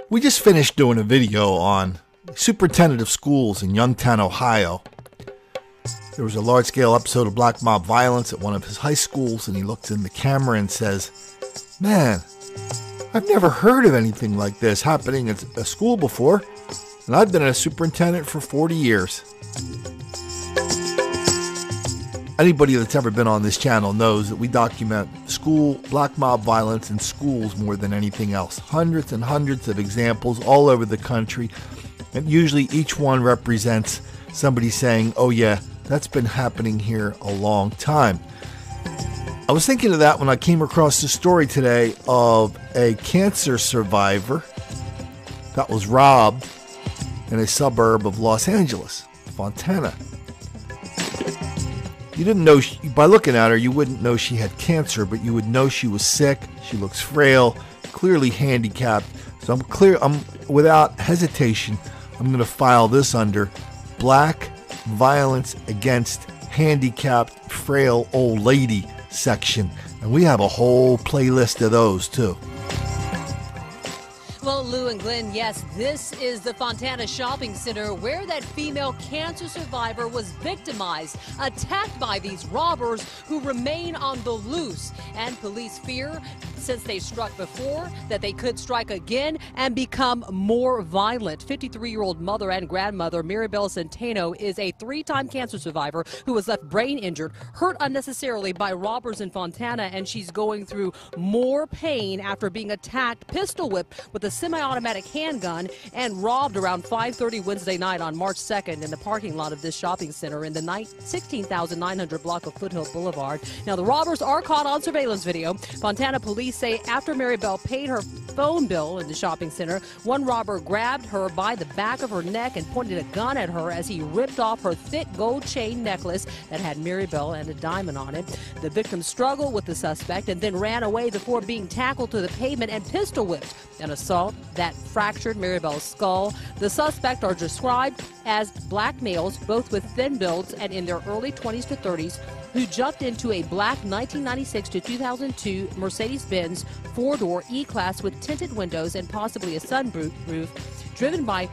We just finished doing a video on superintendent of schools in Youngtown, Ohio. There was a large-scale episode of black mob violence at one of his high schools, and he looks in the camera and says, "Man, I've never heard of anything like this happening at a school before, and I've been a superintendent for 40 years." Anybody that's ever been on this channel knows that we document school black mob violence in schools more than anything else. Hundreds and hundreds of examples all over the country, and usually each one represents somebody saying, "Oh yeah, that's been happening here a long time." I was thinking of that when I came across the story today of a cancer survivor that was robbed in a suburb of Los Angeles, Fontana. You didn't know, by looking at her, you wouldn't know she had cancer, but you would know she was sick. She looks frail, clearly handicapped. So I'm without hesitation, I'm going to file this under Black Violence Against Handicapped Frail Old Lady section. And we have a whole playlist of those too. Well, Lou and Glenn, yes, this is the Fontana Shopping Center where that female cancer survivor was victimized, attacked by these robbers who remain on the loose. And police fear, since they struck before, that they could strike again and become more violent. 53-year-old mother and grandmother Maribel Centeno is a 3-time cancer survivor who was left brain injured, hurt unnecessarily by robbers in Fontana, and she's going through more pain after being attacked, pistol whipped with a semi-automatic handgun and robbed around 5:30 Wednesday night on March 2nd in the parking lot of this shopping center in the 16,900 block of Foothill Boulevard. Now, the robbers are caught on surveillance video. Fontana police say after Maribel paid her phone bill in the shopping center, one robber grabbed her by the back of her neck and pointed a gun at her as he ripped off her thick gold chain necklace that had Maribel and a diamond on it. The victim struggled with the suspect and then ran away before being tackled to the pavement and pistol whipped. An assault that fractured Maribel's skull. The suspects are described as black males, both with thin builds and in their early 20s to 30s, who jumped into a black 1996 to 2002 Mercedes-Benz 4-door E-Class with tinted windows and possibly a sunroof, driven by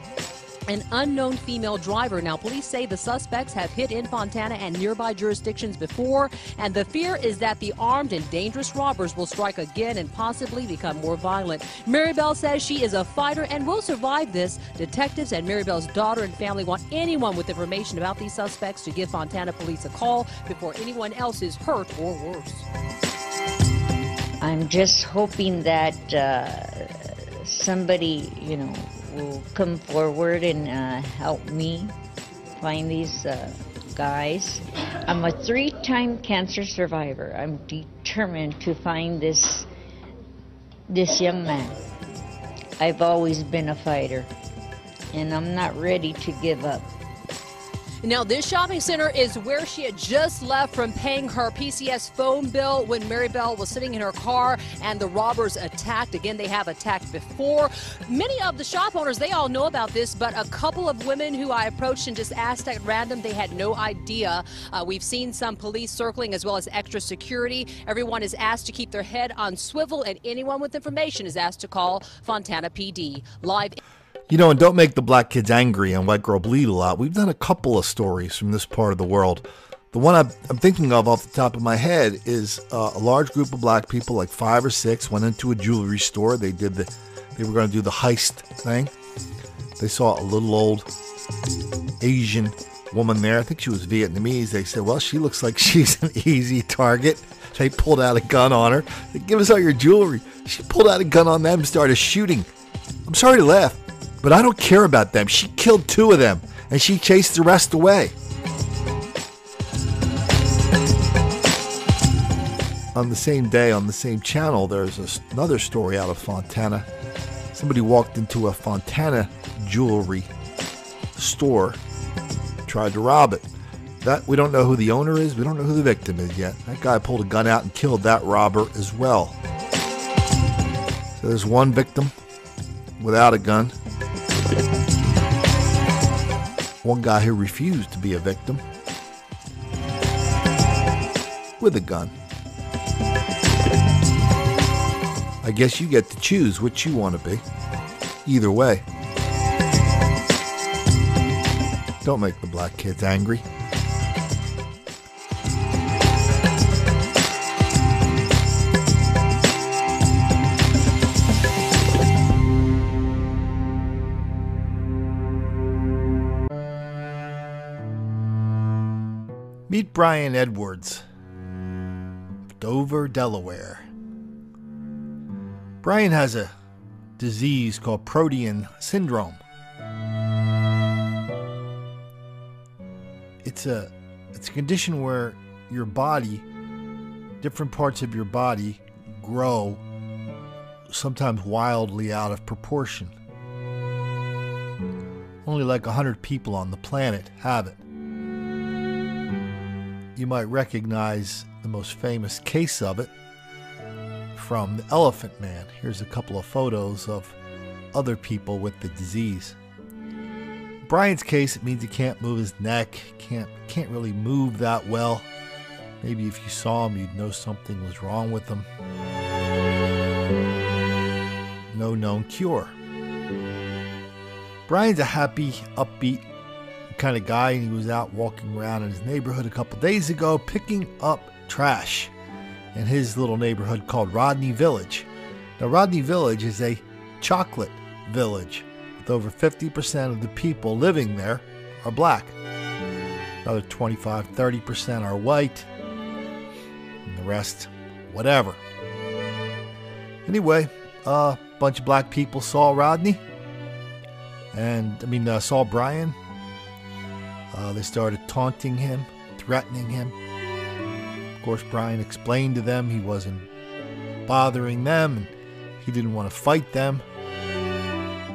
an unknown female driver. Now, police say the suspects have hit in Fontana and nearby jurisdictions before, and the fear is that the armed and dangerous robbers will strike again and possibly become more violent. Maribel says she is a fighter and will survive this. Detectives and Maribel's daughter and family want anyone with information about these suspects to give Fontana police a call before anyone else is hurt or worse. I'm just hoping that somebody, will come forward and help me find these guys. I'm a 3-time cancer survivor. I'm determined to find this young man. I've always been a fighter, and I'm not ready to give up. Now, this shopping center is where she had just left from paying her PCS phone bill when Maribel was sitting in her car and the robbers attacked. Again, they have attacked before. Many of the shop owners, they all know about this, but a couple of women who I approached and just asked at random, they had no idea. We've seen some police circling as well as extra security. Everyone is asked to keep their head on swivel, and anyone with information is asked to call Fontana PD. Live. And don't make the black kids angry and white girl bleed a lot. We've done a couple of stories from this part of the world. The one I'm thinking of off the top of my head is a large group of black people, like 5 or 6, went into a jewelry store. They were going to do the heist thing. They saw a little old Asian woman there. I think she was Vietnamese. They said, "Well, she looks like she's an easy target." They pulled out a gun on her. They "Give us all your jewelry." She pulled out a gun on them and started shooting. I'm sorry to laugh, but I don't care about them. She killed 2 of them, and she chased the rest away. On the same day, on the same channel, there's another story out of Fontana. Somebody walked into a Fontana jewelry store, tried to rob it. We don't know who the owner is. We don't know who the victim is yet. That guy pulled a gun out and killed that robber as well. So there's one victim without a gun. One guy who refused to be a victim with a gun. I guess you get to choose which you want to be. Either way, don't make the black kids angry. Meet Brian Edwards, Dover, Delaware. Brian has a disease called protein syndrome. It's a condition where your body, different parts of your body, grow sometimes wildly out of proportion. Only like 100 people on the planet have it. You might recognize the most famous case of it from the Elephant Man. Here's a couple of photos of other people with the disease. In Brian's case, it means he can't move his neck, can't really move that well. Maybe if you saw him, you'd know something was wrong with him. No known cure. Brian's a happy, upbeat kind of guy, and he was out walking around in his neighborhood a couple days ago picking up trash in his little neighborhood called Rodney Village. Now, Rodney Village is a chocolate village with over 50% of the people living there are black. Another 25-30% are white, and the rest whatever. Anyway, a bunch of black people saw Rodney saw Brian. They started taunting him, threatening him. Of course, Brian explained to them he wasn't bothering them and he didn't want to fight them,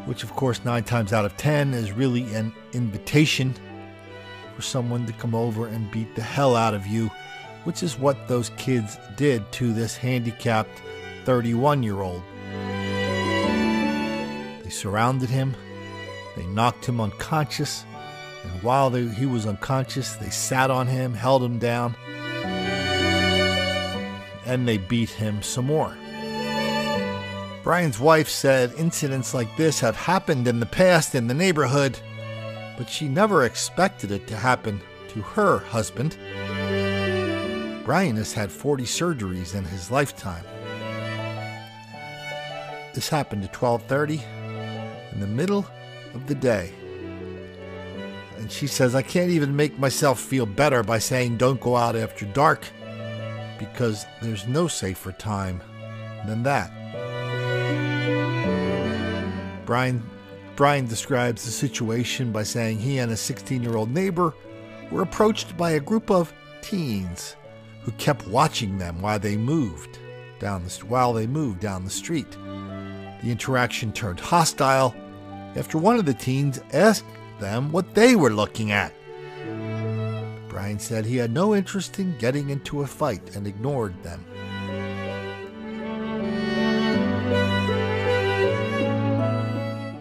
which of course 9 times out of 10 is really an invitation for someone to come over and beat the hell out of you, which is what those kids did to this handicapped 31-year-old. They surrounded him, they knocked him unconscious, and while he was unconscious, they sat on him, held him down, and they beat him some more. Brian's wife said incidents like this have happened in the past in the neighborhood, but she never expected it to happen to her husband. Brian has had 40 surgeries in his lifetime. This happened at 12:30 in the middle of the day. And she says, I can't even make myself feel better by saying don't go out after dark, because there's no safer time than that. Brian describes the situation by saying he and a 16-year-old neighbor were approached by a group of teens who kept watching them while they moved down the street. The interaction turned hostile after one of the teens asked them what they were looking at. Brian said he had no interest in getting into a fight and ignored them.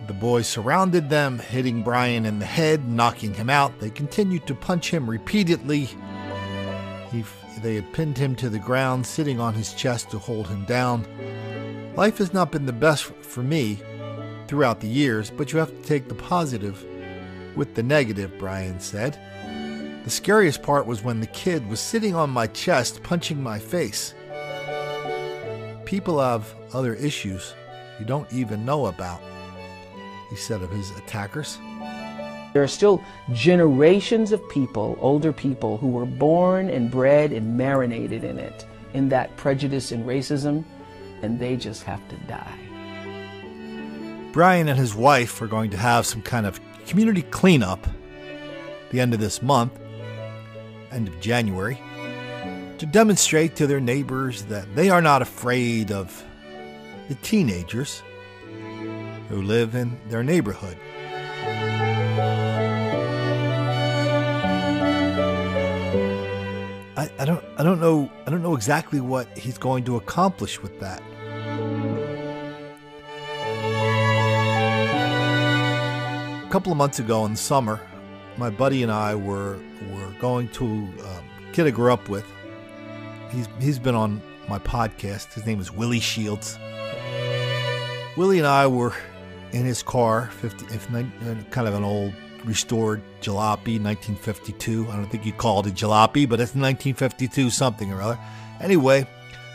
The boys surrounded them, hitting Brian in the head, knocking him out. They continued to punch him repeatedly. They had pinned him to the ground, sitting on his chest to hold him down. Life has not been the best for me throughout the years, but you have to take the positive with the negative, Brian said. The scariest part was when the kid was sitting on my chest, punching my face. People have other issues you don't even know about, he said of his attackers. There are still generations of people, older people, who were born and bred and marinated in it, in that prejudice and racism, and they just have to die. Brian and his wife are going to have some kind of community cleanup the end of this month, end of January, to demonstrate to their neighbors that they are not afraid of the teenagers who live in their neighborhood. I don't know exactly what he's going to accomplish with that. A couple of months ago in the summer, my buddy and I were going to a kid I grew up with. He's been on my podcast. His name is Willie Shields. Willie and I were in his car, kind of an old restored jalopy, 1952. I don't think you call it a jalopy, but it's 1952 something or other. Anyway,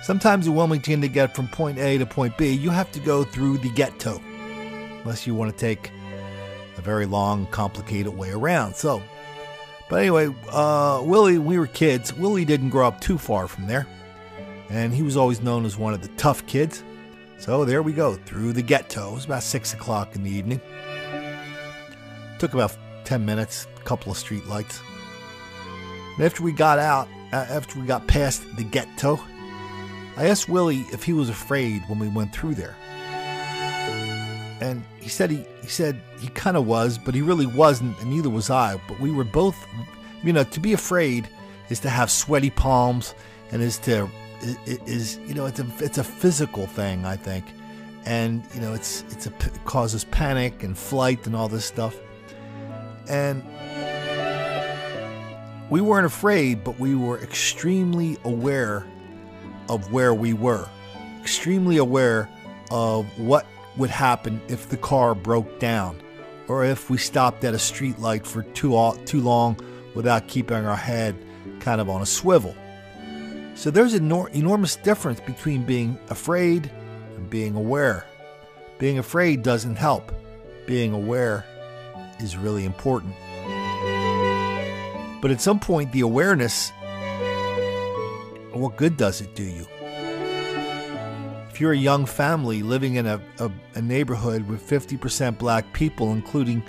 sometimes in Wilmington, to get from point A to point B, you have to go through the ghetto, unless you want to take a very long, complicated way around. But anyway, Willie, we were kids. Willie didn't grow up too far from there, and he was always known as one of the tough kids. So there we go, through the ghetto. It was about 6 o'clock in the evening. Took about 10 minutes, a couple of street lights. And after we got past the ghetto, I asked Willie if he was afraid when we went through there. And he said he kind of was, but he really wasn't, and neither was I. But we were both, to be afraid is to have sweaty palms, and it's a physical thing, I think, and it causes panic and flight and all this stuff. And we weren't afraid, but we were extremely aware of where we were, extremely aware of what would happen if the car broke down, or if we stopped at a street light for too long without keeping our head kind of on a swivel. So there's an enormous difference between being afraid and being aware. Being afraid doesn't help. Being aware is really important. But at some point, the awareness, what good does it do you? If you're a young family living in a neighborhood with 50% black people, including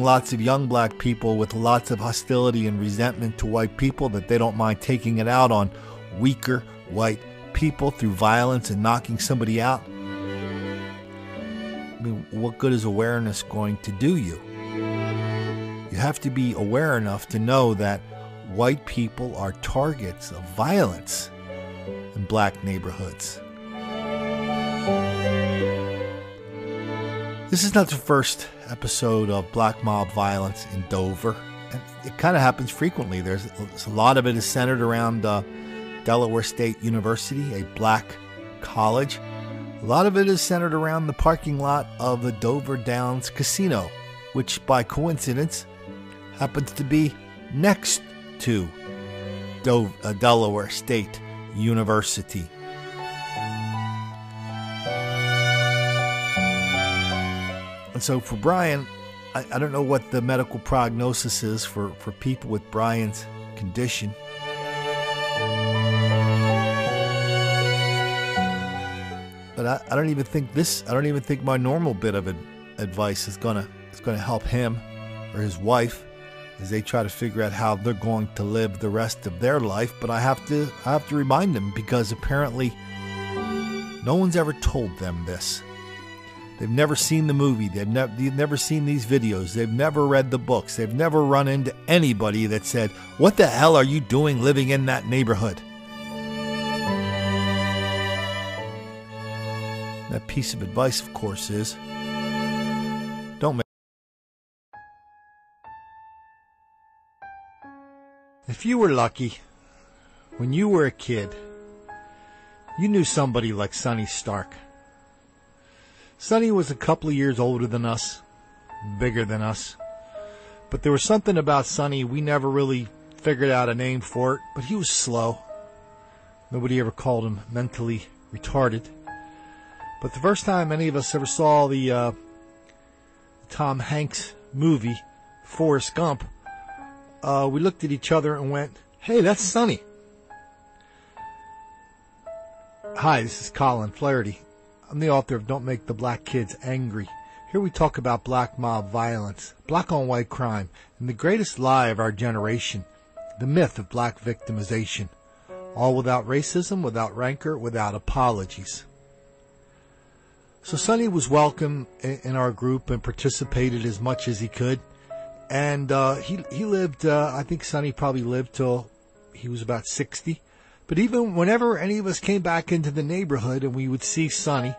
lots of young black people with lots of hostility and resentment to white people that they don't mind taking it out on weaker white people through violence and knocking somebody out, what good is awareness going to do you? You have to be aware enough to know that white people are targets of violence in black neighborhoods. This is not the first episode of black mob violence in Dover. It kind of happens frequently. There's a lot of it is centered around Delaware State University, a black college. A lot of it is centered around the parking lot of the Dover Downs Casino, which by coincidence happens to be next to Delaware State University. And so for Brian, I don't know what the medical prognosis is for people with Brian's condition. But I don't even think my normal bit of advice is gonna help him or his wife as they try to figure out how they're going to live the rest of their life. But I have to remind them, because apparently no one's ever told them this. They've never seen the movie. They've never seen these videos. They've never read the books. They've never run into anybody that said, "What the hell are you doing living in that neighborhood?" That piece of advice, of course, is don't make. If you were lucky, when you were a kid, you knew somebody like Sonny Stark. Sonny was a couple of years older than us, bigger than us. But there was something about Sonny, we never really figured out a name for it, but he was slow. Nobody ever called him mentally retarded. But the first time any of us ever saw the Tom Hanks movie, Forrest Gump, we looked at each other and went, "Hey, that's Sonny." Hi, this is Colin Flaherty. I'm the author of Don't Make the Black Kids Angry. Here we talk about black mob violence, black on white crime, and the greatest lie of our generation, the myth of black victimization. All without racism, without rancor, without apologies. So Sonny was welcome in our group and participated as much as he could. And he lived, I think Sonny probably lived till he was about 60. But even whenever any of us came back into the neighborhood and we would see Sonny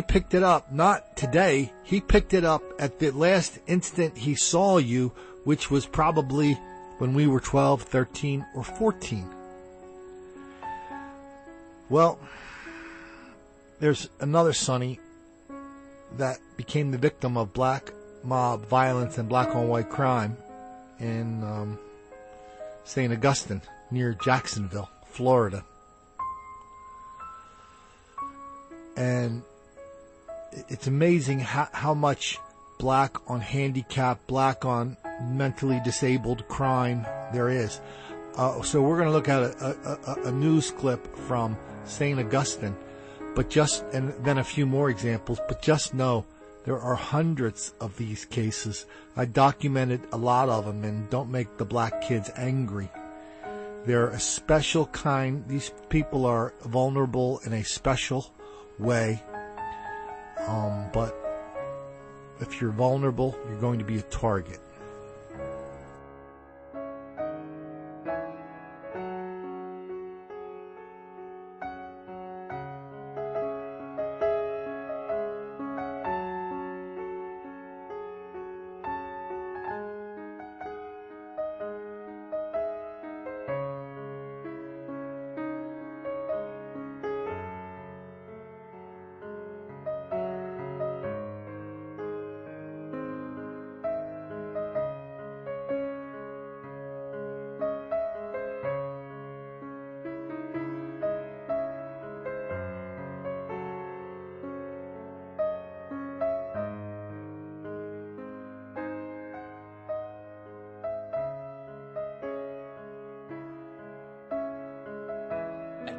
picked it up, not today, he picked it up at the last instant he saw you, which was probably when we were 12, 13, or 14. Well, there's another Sonny that became the victim of black mob violence and black on white crime in St. Augustine near Jacksonville, Florida. And it's amazing how much black on handicapped, black on mentally disabled crime there is. So we're going to look at a news clip from St. Augustine, and then a few more examples, but just know there are hundreds of these cases. I documented a lot of them, and don't make the black kids angry. They're a special kind. These people are vulnerable in a special way. But if you're vulnerable, you're going to be a target.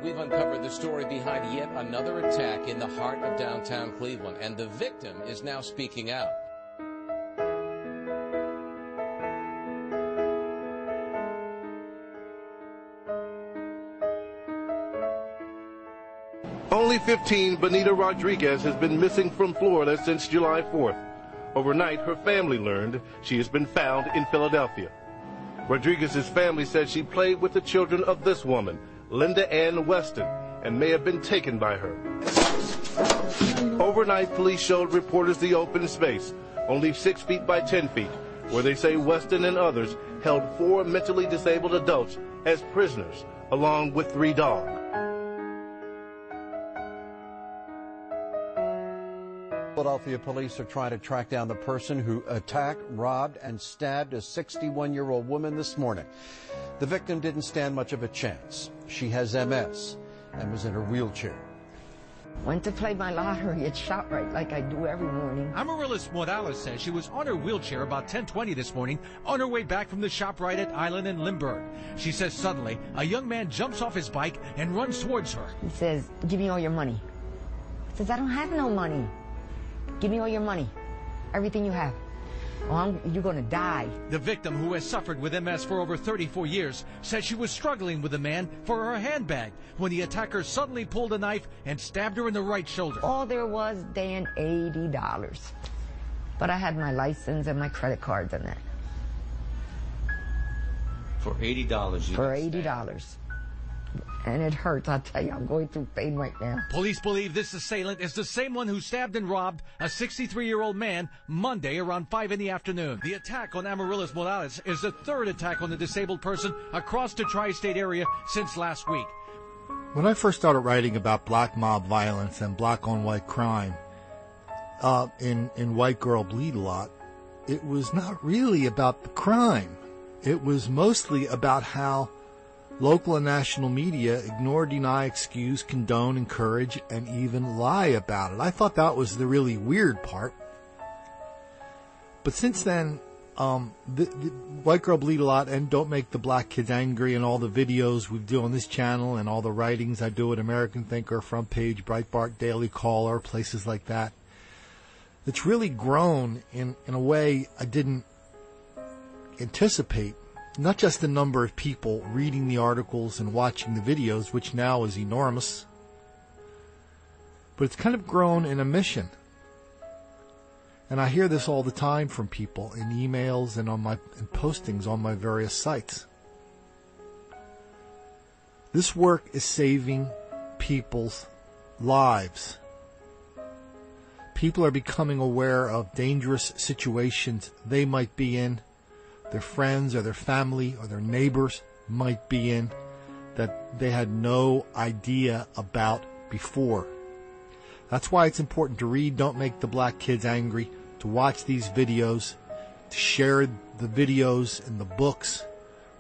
We've uncovered the story behind yet another attack in the heart of downtown Cleveland, and the victim is now speaking out. Only 15, Benita Rodriguez has been missing from Florida since July 4th. Overnight, her family learned she has been found in Philadelphia. Rodriguez's family said she played with the children of this woman, Linda Ann Weston, and may have been taken by her. Overnight, police showed reporters the open space, only 6 feet by 10 feet, where they say Weston and others held 4 mentally disabled adults as prisoners, along with 3 dogs. Philadelphia police are trying to track down the person who attacked, robbed, and stabbed a 61-year-old woman this morning. The victim didn't stand much of a chance. She has MS and was in her wheelchair. Went to play my lottery at ShopRite like I do every morning. Amaryllis Morales says she was on her wheelchair about 10:20 this morning on her way back from the ShopRite at Island and Lindbergh. She says suddenly a young man jumps off his bike and runs towards her. He says, "Give me all your money." I says, "I don't have no money. Give me all your money, everything you have. Or you're going to die." The victim, who has suffered with MS for over 34 years, says she was struggling with the man for her handbag when the attacker suddenly pulled a knife and stabbed her in the right shoulder. All there was, Dan, $80. But I had my license and my credit cards and that. For $80, you For $80. And it hurts, I'll tell you. I'm going through pain right now. Police believe this assailant is the same one who stabbed and robbed a 63-year-old man Monday around 5 in the afternoon. The attack on Amaryllis Morales is the 3rd attack on the disabled person across the tri-state area since last week. When I first started writing about black mob violence and black on white crime in White Girl Bleed a Lot, it was not really about the crime. It was mostly about how local and national media ignore, deny, excuse, condone, encourage, and even lie about it. I thought that was the really weird part. But since then, the White Girl Bleed a Lot and Don't Make the Black Kids Angry and all the videos we do on this channel and all the writings I do at American Thinker, Front Page, Breitbart, Daily Caller, places like that, it's really grown in a way I didn't anticipate. Not just the number of people reading the articles and watching the videos, which now is enormous, but it's kind of grown in a mission. And I hear this all the time from people in emails and in postings on my various sites. This work is saving people's lives. People are becoming aware of dangerous situations they might be in, their friends or their family or their neighbors might be in, that they had no idea about before. That's why it's important to read Don't Make the Black Kids Angry, to watch these videos, to share the videos and the books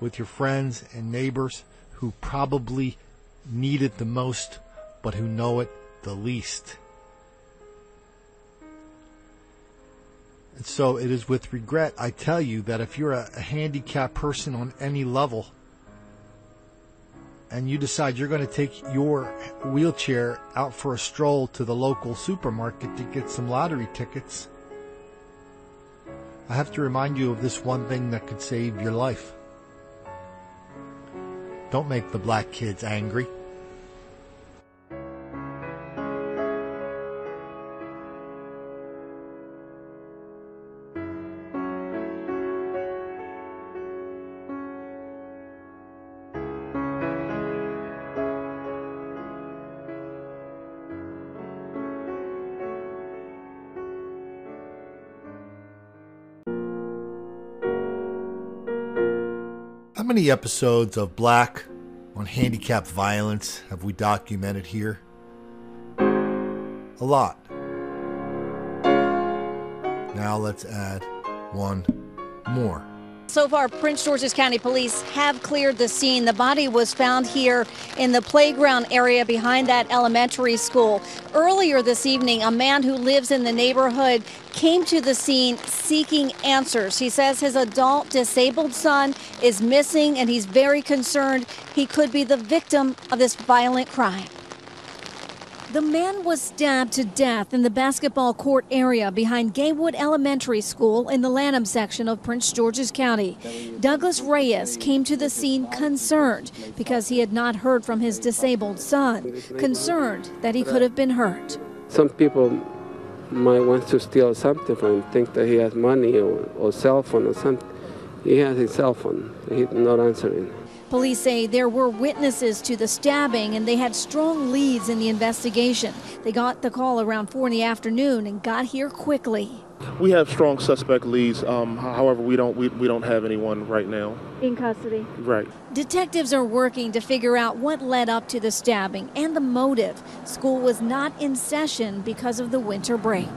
with your friends and neighbors who probably need it the most, but who know it the least. And so it is with regret I tell you that if you're a handicapped person on any level, and you decide you're going to take your wheelchair out for a stroll to the local supermarket to get some lottery tickets, I have to remind you of this one thing that could save your life. Don't make the black kids angry. How many episodes of Black on handicapped violence have we documented here? A lot. Now let's add one more. So far, Prince George's County Police have cleared the scene. The body was found here in the playground area behind that elementary school. Earlier this evening, a man who lives in the neighborhood came to the scene seeking answers. He says his adult disabled son is missing, and he's very concerned he could be the victim of this violent crime. The man was stabbed to death in the basketball court area behind Gaywood Elementary School in the Lanham section of Prince George's County. Douglas Reyes came to the scene concerned because he had not heard from his disabled son, concerned that he could have been hurt. Some people might want to steal something from him, think that he has money or cell phone or something. He has his cell phone. He's not answering. Police say there were witnesses to the stabbing and they had strong leads in the investigation. They got the call around 4 in the afternoon and got here quickly. We have strong suspect leads. However, we don't have anyone right now in custody. Right. Detectives are working to figure out what led up to the stabbing and the motive. School was not in session because of the winter break.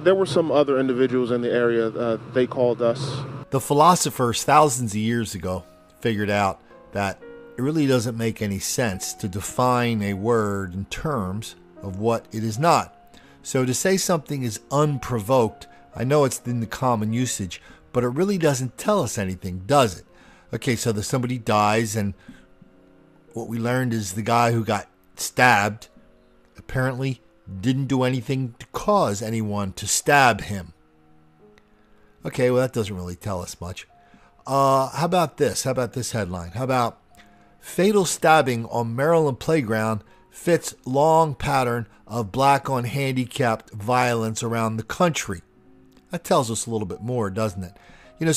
There were some other individuals in the area. They called us. The philosophers thousands of years ago figured out that it really doesn't make any sense to define a word in terms of what it is not. So to say something is unprovoked, I know it's in the common usage, but it really doesn't tell us anything, does it? Okay, so somebody dies, and what we learned is the guy who got stabbed apparently didn't do anything to cause anyone to stab him. Okay, well, that doesn't really tell us much. How about this? How about this headline? How about fatal stabbing on Maryland playground fits long pattern of black on handicapped violence around the country? That tells us a little bit more, doesn't it? You know,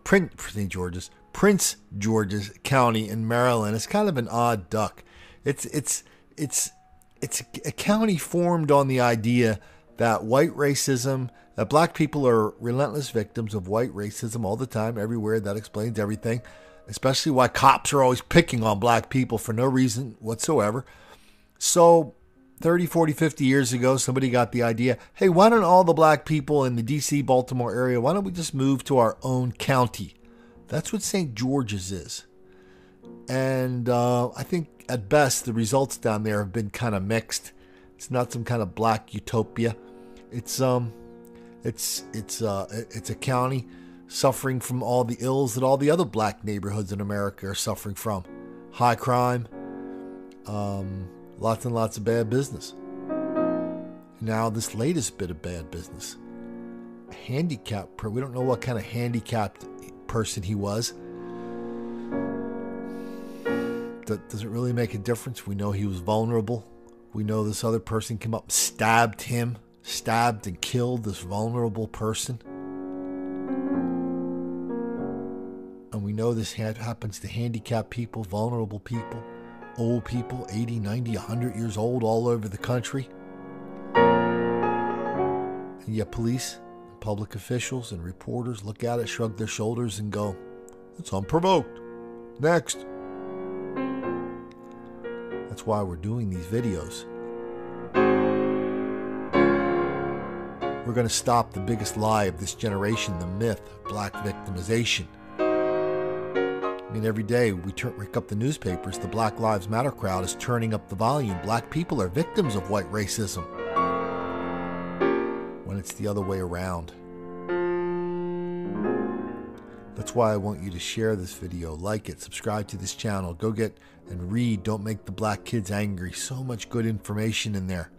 Prince George's County in Maryland is kind of an odd duck. It's a county formed on the idea that white racism, that black people are relentless victims of white racism all the time, everywhere. That explains everything, especially why cops are always picking on black people for no reason whatsoever. So 30, 40, 50 years ago, somebody got the idea, hey, why don't all the black people in the D.C., Baltimore area, why don't we just move to our own county? That's what St. George's is. And I think at best the results down there have been kind of mixed. It's not some kind of black utopia. It's a county suffering from all the ills that all the other black neighborhoods in America are suffering from. High crime, lots and lots of bad business. Now this latest bit of bad business. Handicapped, we don't know what kind of handicapped person he was. Does it really make a difference? We know he was vulnerable. We know this other person came up, stabbed and killed this vulnerable person. And we know this happens to handicapped people, vulnerable people, old people, 80, 90, 100 years old all over the country. And yet police, public officials, and reporters look at it, shrug their shoulders, and go, it's unprovoked. Next. That's why we're doing these videos. We're going to stop the biggest lie of this generation, the myth of black victimization. I mean, every day we pick up the newspapers, the Black Lives Matter crowd is turning up the volume. Black people are victims of white racism, when it's the other way around. That's why I want you to share this video, like it, subscribe to this channel, go get and read Don't Make the Black Kids Angry. So much good information in there.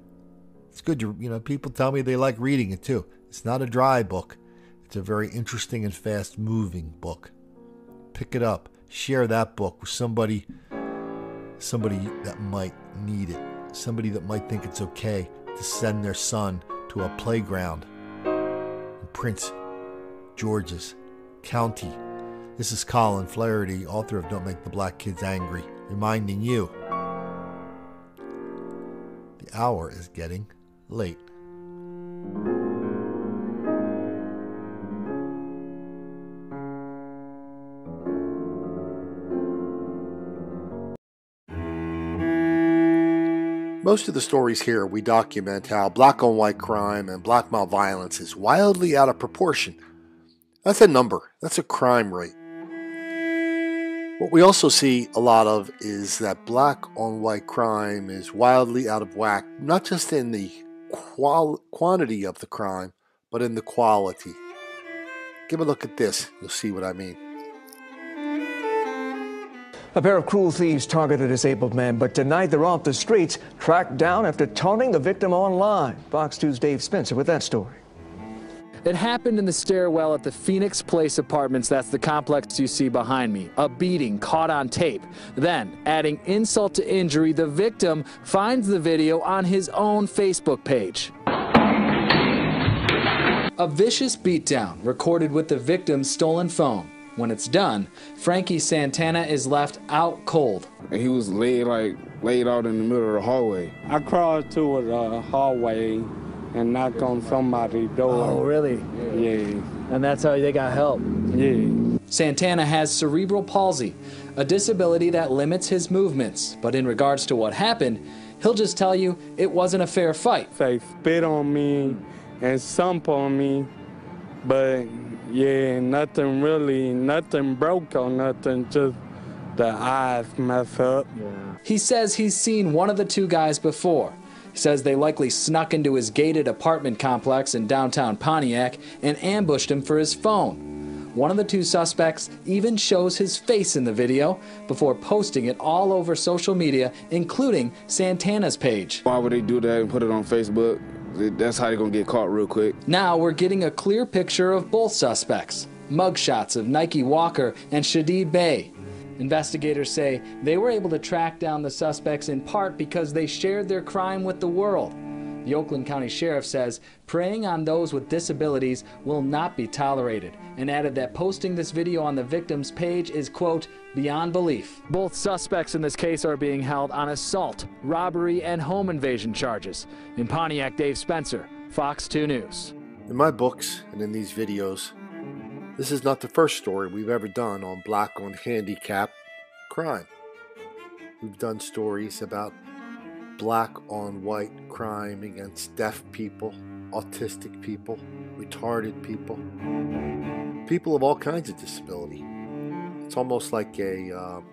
It's good to, people tell me they like reading it too. It's not a dry book. It's a very interesting and fast moving book. Pick it up. Share that book with somebody that might need it. Somebody that might think it's okay to send their son to a playground in Prince George's County. This is Colin Flaherty, author of Don't Make the Black Kids Angry, reminding you the hour is getting late. Most of the stories here, we document how black-on-white crime and black mob violence is wildly out of proportion. That's a number. That's a crime rate. What we also see a lot of is that black-on-white crime is wildly out of whack, not just in the quantity of the crime, but in the quality. Give a look at this. You'll see what I mean. A pair of cruel thieves targeted a disabled man, but tonight they're off the streets, tracked down after taunting the victim online. Fox 2's Dave Spencer with that story. It happened in the stairwell at the Phoenix Place Apartments. That's the complex you see behind me. A beating caught on tape. Then, adding insult to injury, the victim finds the video on his own Facebook page. A vicious beatdown recorded with the victim's stolen phone. When it's done, Frankie Santana is left out cold. He was laid out in the middle of the hallway. I crawled to the hallway and knocked on somebody's door. Oh, really? Yeah. And that's how they got help? Yeah. Santana has cerebral palsy, a disability that limits his movements. But in regards to what happened, he'll just tell you it wasn't a fair fight. They spit on me and stomp on me, but yeah, nothing broke or nothing, just the eyes mess up. Yeah. He says he's seen one of the two guys before. He says they likely snuck into his gated apartment complex in downtown Pontiac and ambushed him for his phone. One of the two suspects even shows his face in the video before posting it all over social media, including Santana's page. Why would they do that and put it on Facebook? That's how they're going to get caught real quick. Now we're getting a clear picture of both suspects. Mugshots of Nike Walker and Shadid Bey. Investigators say they were able to track down the suspects in part because they shared their crime with the world. The Oakland County Sheriff says preying on those with disabilities will not be tolerated, and added that posting this video on the victim's page is, quote, beyond belief. Both suspects in this case are being held on assault, robbery, and home invasion charges. In Pontiac, Dave Spencer, Fox 2 News. In my books and in these videos, this is not the first story we've ever done on black-on handicapped crime. We've done stories about black-on-white crime against deaf people, autistic people, retarded people, people of all kinds of disability. It's almost like a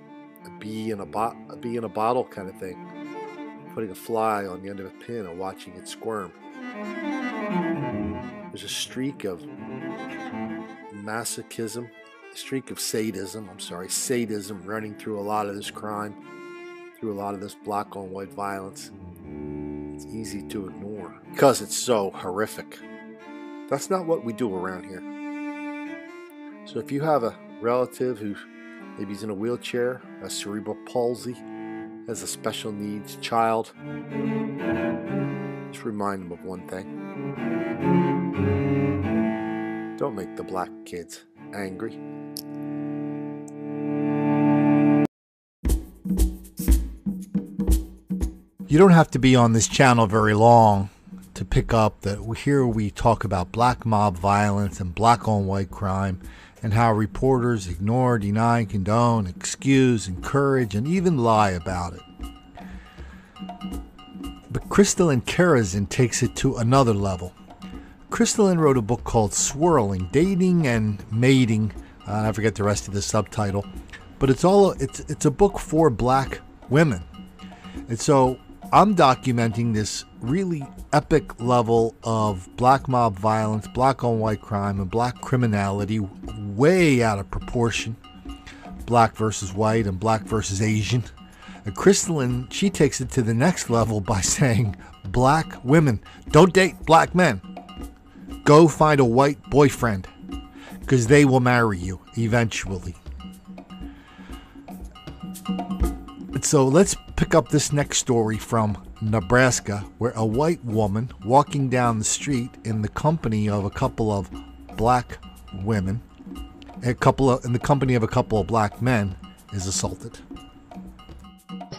bee in a bottle kind of thing, putting a fly on the end of a pin and watching it squirm. There's a streak of masochism, a streak of sadism running through a lot of this crime, through a lot of this black-on-white violence. It's easy to ignore because it's so horrific. That's not what we do around here. So if you have a relative who maybe is in a wheelchair, has cerebral palsy, has a special needs child, just remind them of one thing. Don't make the black kids angry. You don't have to be on this channel very long to pick up that here we talk about black mob violence and black-on-white crime and how reporters ignore, deny, condone, excuse, encourage, and even lie about it. But crystalline kerosene takes it to another level. Crystalline wrote a book called Swirling, Dating and Mating. I forget the rest of the subtitle. But it's a book for black women. And so I'm documenting this really epic level of black mob violence, black on white crime, and black criminality way out of proportion. Black versus white and black versus Asian. And Crystalline, she takes it to the next level by saying, black women, don't date black men. Go find a white boyfriend, because they will marry you eventually. So let's pick up this next story from Nebraska, where a white woman walking down the street in the company of a couple of black women, in the company of a couple of black men, is assaulted.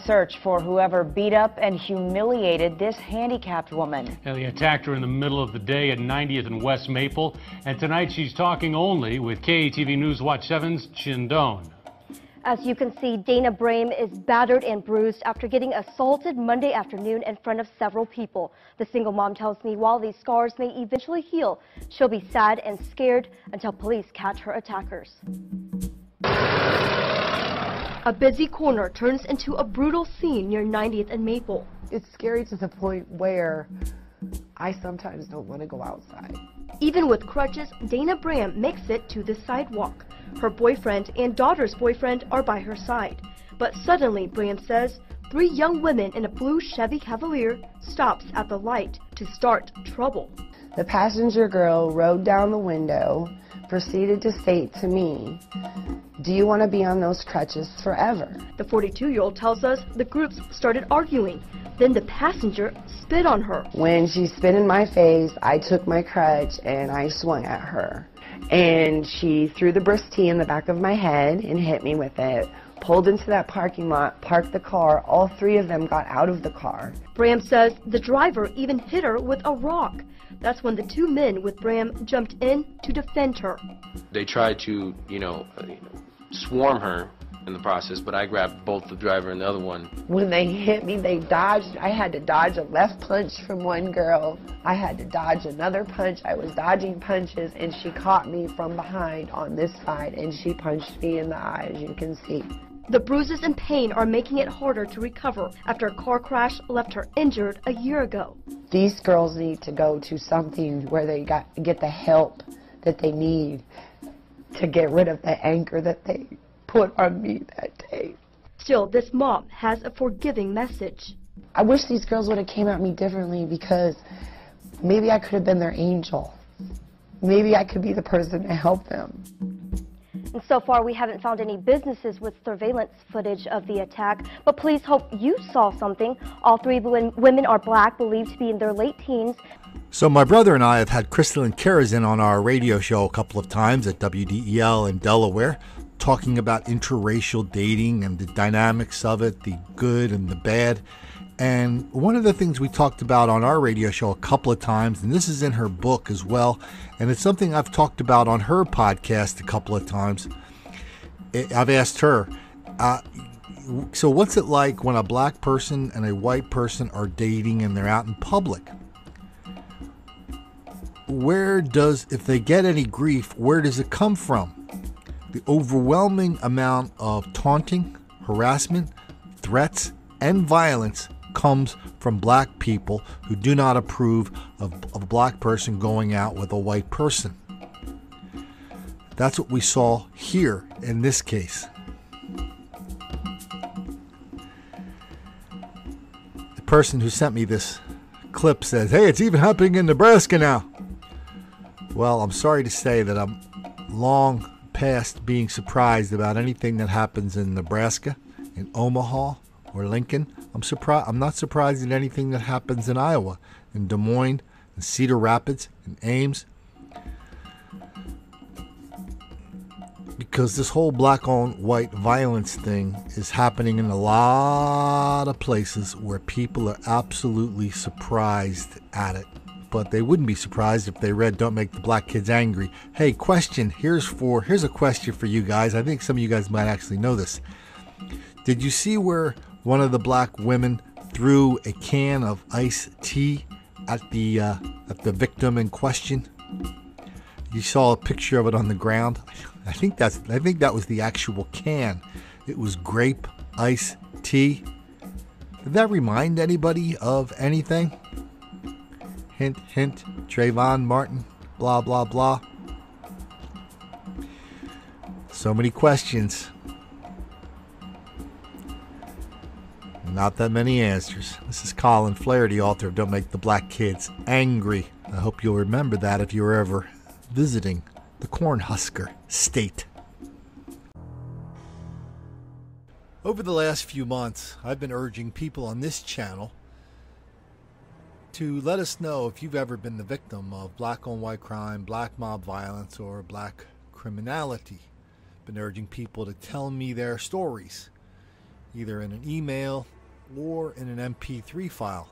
Search for whoever beat up and humiliated this handicapped woman. Now, they attacked her in the middle of the day at 90th and West Maple, and tonight she's talking only with KATV News Watch 7's Chindone. As you can see, Dana Brame is battered and bruised after getting assaulted Monday afternoon in front of several people. The single mom tells me while these scars may eventually heal, she'll be sad and scared until police catch her attackers. A busy corner turns into a brutal scene near 90th and Maple. It's scary to the point where I sometimes don't want to go outside. Even with crutches, Dana Brame makes it to the sidewalk. Her boyfriend and daughter's boyfriend are by her side. But suddenly, Brame says, 3 young women in a blue Chevy Cavalier stops at the light to start trouble. The passenger girl rode down the window, proceeded to state to me, "Do you want to be on those crutches forever?" The 42-year-old tells us the groups started arguing. Then the passenger spit on her. When she spit in my face, I took my crutch and I swung at her. And she threw the brisk tea in the back of my head and hit me with it. Pulled into that parking lot, parked the car. All 3 of them got out of the car. Brame says the driver even hit her with a rock. That's when the 2 men with Brame jumped in to defend her. They tried to, swarm her in the process, but I grabbed both the driver and the other one. When they hit me, they dodged. I had to dodge a left punch from one girl. I had to dodge another punch. I was dodging punches, and she caught me from behind on this side, and she punched me in the eye, as you can see. The bruises and pain are making it harder to recover after a car crash left her injured a year ago. These girls need to go to something where they get the help that they need to get rid of the anger that they put on me that day. Still, this mom has a forgiving message. I wish these girls would have came at me differently, because maybe I could have been their angel. Maybe I could be the person to help them. And so far, we haven't found any businesses with surveillance footage of the attack, but police hope you saw something. All 3 women are black, believed to be in their late teens. So my brother and I have had Crystalline Kerrison on our radio show a couple of times at WDEL in Delaware, talking about interracial dating and the dynamics of it, the good and the bad. And one of the things we talked about on our radio show a couple of times, and this is in her book as well, and it's something I've talked about on her podcast a couple of times. I've asked her, so what's it like when a black person and a white person are dating and they're out in public? If they get any grief, where does it come from? The overwhelming amount of taunting, harassment, threats, and violence comes from black people who do not approve of a black person going out with a white person. That's what we saw here in this case. The person who sent me this clip says, "Hey, it's even happening in Nebraska now." Well, I'm sorry to say that I'm long past being surprised about anything that happens in Nebraska, in Omaha, or Lincoln. I'm not surprised at anything that happens in Iowa, in Des Moines, in Cedar Rapids, in Ames. Because this whole black on white violence thing is happening in a lot of places where people are absolutely surprised at it. But they wouldn't be surprised if they read "Don't Make the Black Kids Angry." Hey, question. Here's a question for you guys. I think some of you guys might actually know this. Did you see where one of the black women threw a can of iced tea at the victim in question? You saw a picture of it on the ground. I think that was the actual can. It was grape iced tea. Did that remind anybody of anything? Hint, hint. Trayvon Martin. Blah, blah, blah. So many questions. Not that many answers. This is Colin Flaherty, author of Don't Make the Black Kids Angry. I hope you'll remember that if you're ever visiting the Cornhusker State. Over the last few months, I've been urging people on this channel to let us know if you've ever been the victim of black-on-white crime, black mob violence, or black criminality. Been urging people to tell me their stories, either in an email or in an MP3 file.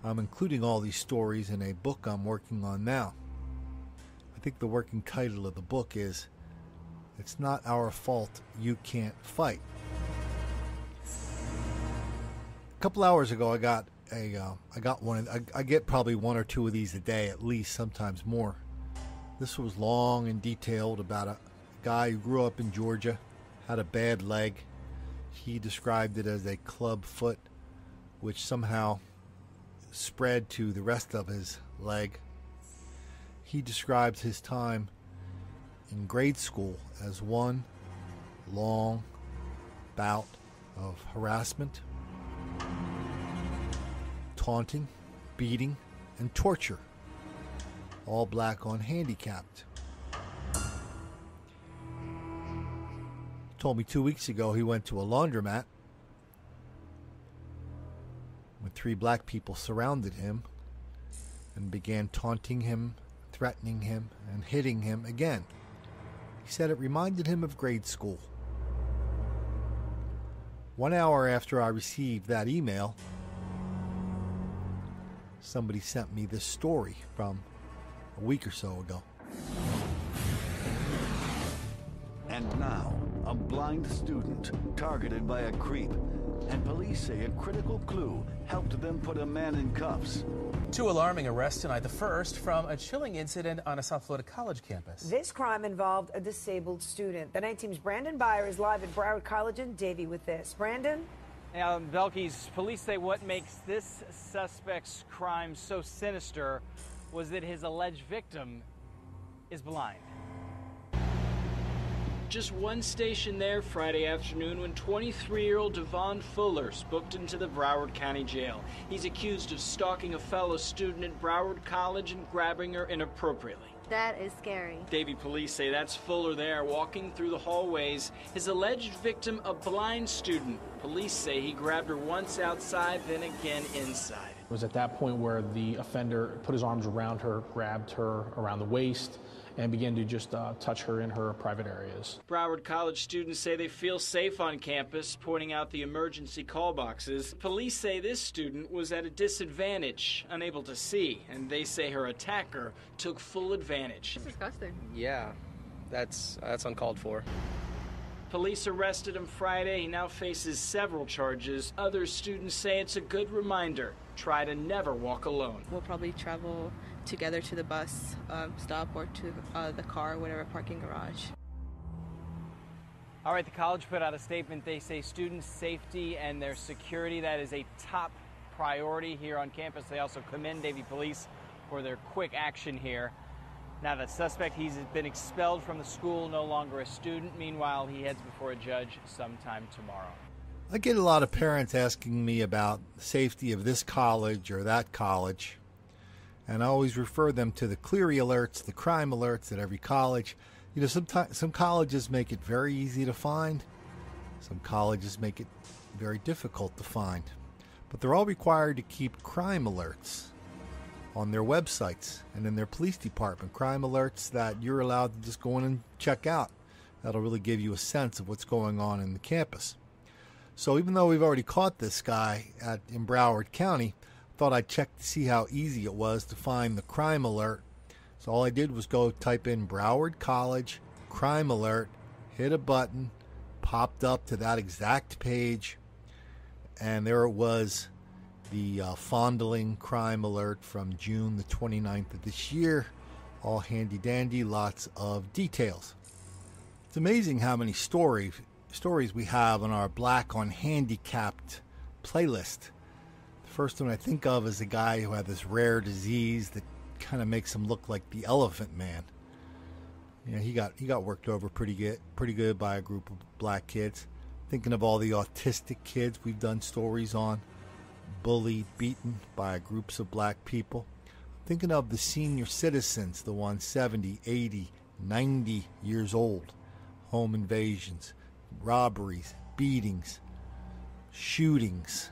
I'm including all these stories in a book I'm working on now. I think the working title of the book is It's Not Our Fault You Can't Fight. A couple hours ago, I got one. I get probably one or two of these a day, at least, sometimes more. This was long and detailed about a guy who grew up in Georgia, had a bad leg. He described it as a club foot, which somehow spread to the rest of his leg. He describes his time in grade school as one long bout of harassment, taunting, beating, and torture, all black on Handicapped. He told me 2 weeks ago he went to a laundromat when 3 black people surrounded him and began taunting him, threatening him, and hitting him again. He said it reminded him of grade school. 1 hour after I received that email, somebody sent me this story from a week or so ago. And now, a blind student targeted by a creep. And police say a critical clue helped them put a man in cuffs. 2 alarming arrests tonight. The first from a chilling incident on a South Florida college campus. This crime involved a disabled student. The night team's Brandon Byer is live at Broward College in Davie with this. Brandon? Belkey's police say what makes this suspect's crime so sinister was that his alleged victim is blind. Just one station there Friday afternoon when 23-year-old Devon Fuller booked into the Broward County Jail. He's accused of stalking a fellow student at Broward College and grabbing her inappropriately. That is scary. Davie police say that's Fuller there walking through the hallways. His alleged victim, a blind student. Police say he grabbed her once outside, then again inside. It was at that point where the offender put his arms around her, grabbed her around the waist, and began to just touch her in her private areas. Broward College students say they feel safe on campus, pointing out the emergency call boxes. Police say this student was at a disadvantage, unable to see, and they say her attacker took full advantage. It's disgusting. Yeah, that's uncalled for. Police arrested him Friday. He now faces several charges. Other students say it's a good reminder. Try to never walk alone. We'll probably travel together to the bus stop or to the car, whatever parking garage. All right, the college put out a statement. They say student safety and their security, that is a top priority here on campus. They also commend Davie police for their quick action here. Now, the suspect, he's been expelled from the school, no longer a student. Meanwhile, he heads before a judge sometime tomorrow. I get a lot of parents asking me about the safety of this college or that college, and I always refer them to the Cleary alerts, the crime alerts at every college. You know, some colleges make it very easy to find. Some colleges make it very difficult to find. But they're all required to keep crime alerts on their websites and in their police department. Crime alerts that you're allowed to just go in and check out. That'll really give you a sense of what's going on in the campus. So even though we've already caught this guy in Broward County, I thought I'd check to see how easy it was to find the crime alert. So all I did was go type in Broward College crime alert, hit a button, popped up to that exact page, and there it was the fondling crime alert from June the 29th of this year. All handy-dandy, lots of details. It's amazing how many stories we have on our Black on Handicapped playlist. The first one I think of is a guy who had this rare disease that kind of makes him look like the Elephant Man. You know, he got worked over pretty good by a group of black kids. Thinking of all the autistic kids we've done stories on, bullied, beaten by groups of black people. Thinking of the senior citizens, the ones 70, 80, 90 years old. Home invasions, robberies, beatings, shootings.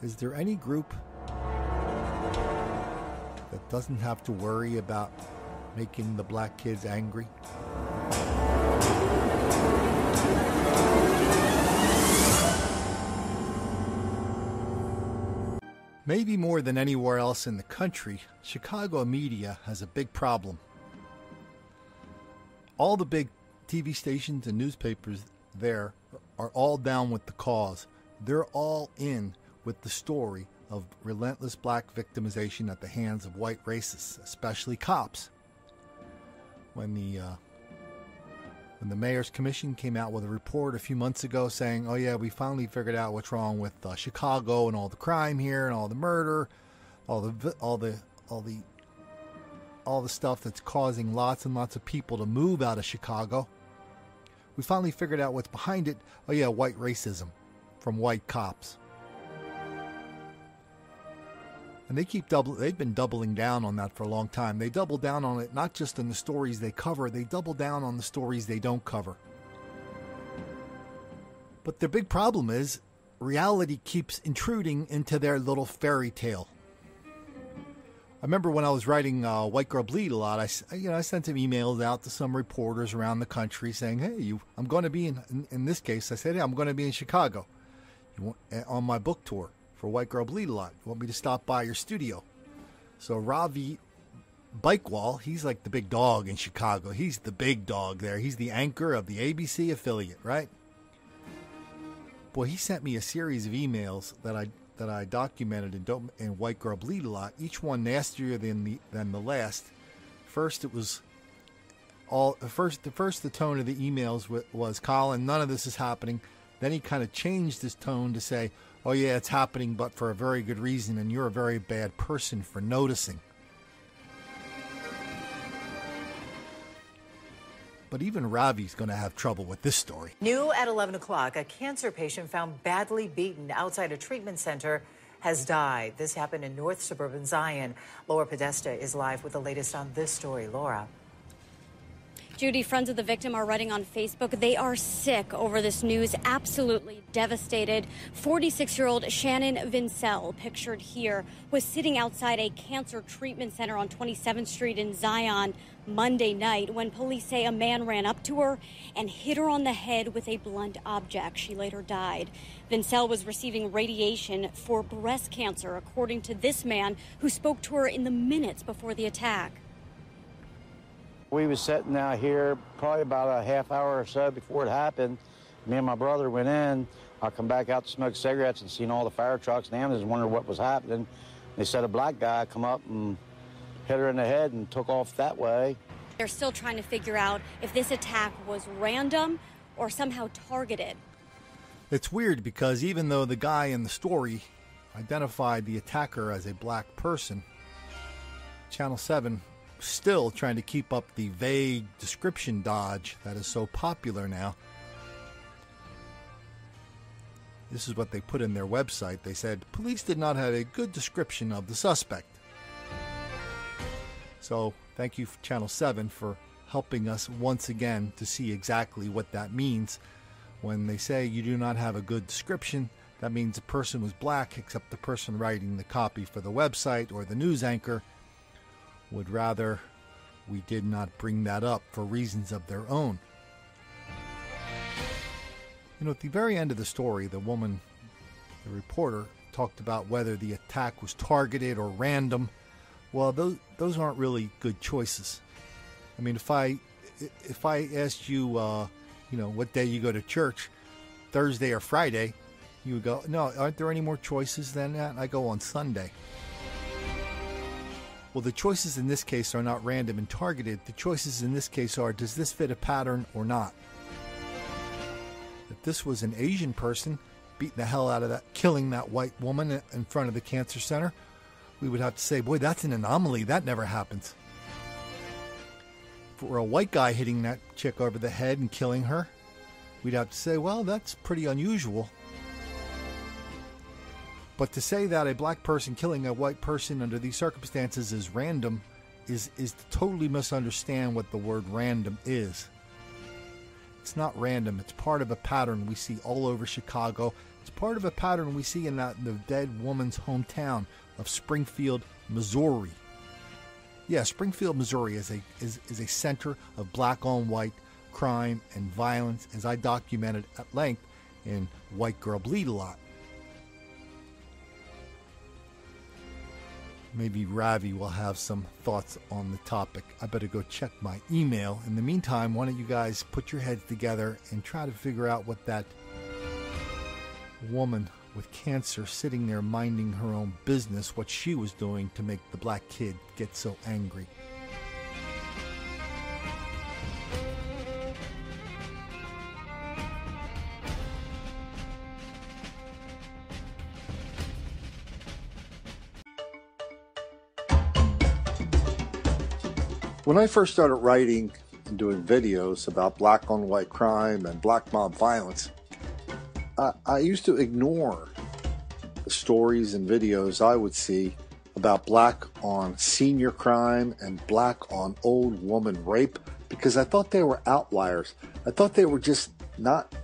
Is there any group that doesn't have to worry about making the black kids angry? Maybe more than anywhere else in the country, Chicago media has a big problem. All the big TV stations and newspapers there are all down with the cause. They're all in with the story of relentless black victimization at the hands of white racists, especially cops. When the Mayor's Commission came out with a report a few months ago saying, oh yeah, we finally figured out what's wrong with Chicago and all the crime here and all the murder, all the stuff that's causing lots and lots of people to move out of Chicago. We finally figured out what's behind it. Oh yeah, white racism from white cops. And they've been doubling down on that for a long time. They double down on it not just in the stories they cover, they double down on the stories they don't cover. But the big problem is reality keeps intruding into their little fairy tale. I remember when I was writing White Girl Bleed a lot, I sent some emails out to some reporters around the country saying, hey, I'm going to be in this case, I said, hey, I'm going to be in Chicago on my book tour for White Girl Bleed a lot. You want me to stop by your studio? So Ravi Bikewal, he's like the big dog in Chicago. He's the big dog there. He's the anchor of the ABC affiliate, right? Boy, he sent me a series of emails that I documented in White Girl Bleed a lot. Each one nastier than the last. First, it was the tone of the emails was, Colin, none of this is happening. Then he kind of changed his tone to say, oh yeah, it's happening, but for a very good reason, and you're a very bad person for noticing. But even Ravi's going to have trouble with this story. New at 11 o'clock, a cancer patient found badly beaten outside a treatment center has died. This happened in North Suburban Zion. Laura Podesta is live with the latest on this story. Laura. Judy, friends of the victim are writing on Facebook. They are sick over this news, absolutely devastated. 46-year-old Shannon Vincel, pictured here, was sitting outside a cancer treatment center on 27th Street in Zion Monday night when police say a man ran up to her and hit her on the head with a blunt object. She later died. Vincel was receiving radiation for breast cancer, according to this man who spoke to her in the minutes before the attack. We was sitting out here probably about a half hour or so before it happened. Me and my brother went in. I come back out to smoke cigarettes and seen all the fire trucks and ambulance, wondered what was happening. They said a black guy come up and hit her in the head and took off that way. They're still trying to figure out if this attack was random or somehow targeted. It's weird because even though the guy in the story identified the attacker as a black person, Channel 7 still trying to keep up the vague description dodge that is so popular now. This is what they put in their website. They said, police did not have a good description of the suspect. So thank you, Channel 7, for helping us once again to see exactly what that means. When they say you do not have a good description, that means the person was black, except the person writing the copy for the website or the news anchor would rather we did not bring that up for reasons of their own. You know, at the very end of the story, the reporter, talked about whether the attack was targeted or random. Well, those aren't really good choices. I mean, if I asked you, what day you go to church, Thursday or Friday, you would go, no, aren't there any more choices than that? And I go, on Sunday. Well, the choices in this case are not random and targeted. The choices in this case are, does this fit a pattern or not? If this was an Asian person beating the hell out of that, killing that white woman in front of the cancer center, we would have to say, boy, that's an anomaly. That never happens. If it were a white guy hitting that chick over the head and killing her, we'd have to say, well, that's pretty unusual. But to say that a black person killing a white person under these circumstances is random is to totally misunderstand what the word random is. It's not random. It's part of a pattern we see all over Chicago. It's part of a pattern we see in the dead woman's hometown of Springfield, Missouri. Yeah, Springfield, Missouri is a center of black on white crime and violence, as I documented at length in White Girl Bleed a Lot. Maybe Ravi will have some thoughts on the topic. I better go check my email. In the meantime, why don't you guys put your heads together and try to figure out what that woman with cancer sitting there minding her own business, what she was doing to make the black kid get so angry. When I first started writing and doing videos about black on white crime and black mob violence, I used to ignore the stories and videos I would see about black on senior crime and black on old woman rape because I thought they were outliers. I thought they were just not,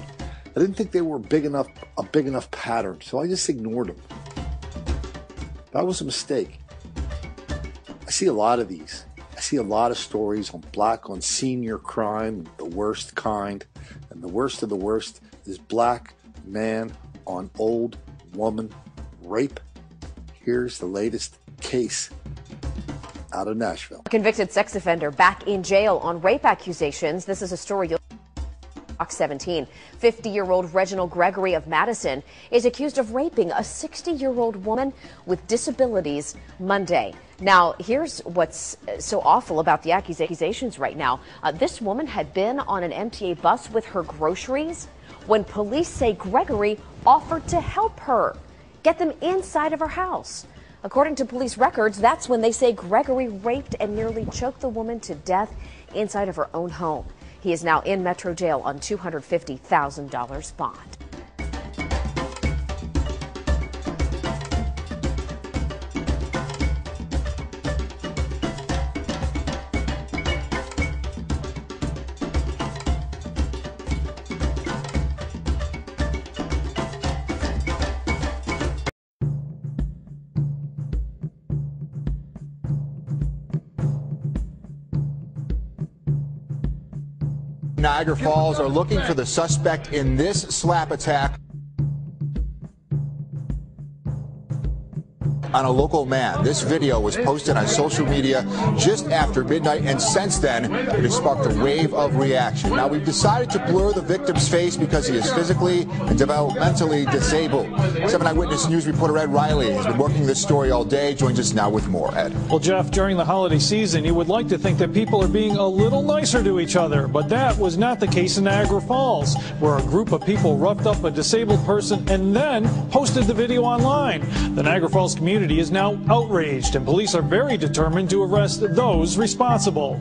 I didn't think they were a big enough pattern, so I just ignored them. That was a mistake. I see a lot of these. I see a lot of stories on black on senior crime, the worst kind, and the worst of the worst is black man on old woman rape. Here's the latest case out of Nashville. A convicted sex offender back in jail on rape accusations. This is a story you'll Fox 17. 50-year-old Reginald Gregory of Madison is accused of raping a 60-year-old woman with disabilities Monday. Now, here's what's so awful about the accusations right now. This woman had been on an MTA bus with her groceries when police say Gregory offered to help her get them inside of her house. According to police records, that's when they say Gregory raped and nearly choked the woman to death inside of her own home. He is now in Metro Jail on $250,000 bond. Niagara Falls are looking for the suspect in this slap attack on a local man. This video was posted on social media just after midnight, and since then, it has sparked a wave of reaction. Now, we've decided to blur the victim's face because he is physically and developmentally disabled. 7 Eyewitness News reporter Ed Riley has been working this story all day, joins us now with more. Ed. Well, Jeff, during the holiday season, you would like to think that people are being a little nicer to each other, but that was not the case in Niagara Falls, where a group of people roughed up a disabled person and then posted the video online. The Niagara Falls community is now outraged, and police are very determined to arrest those responsible.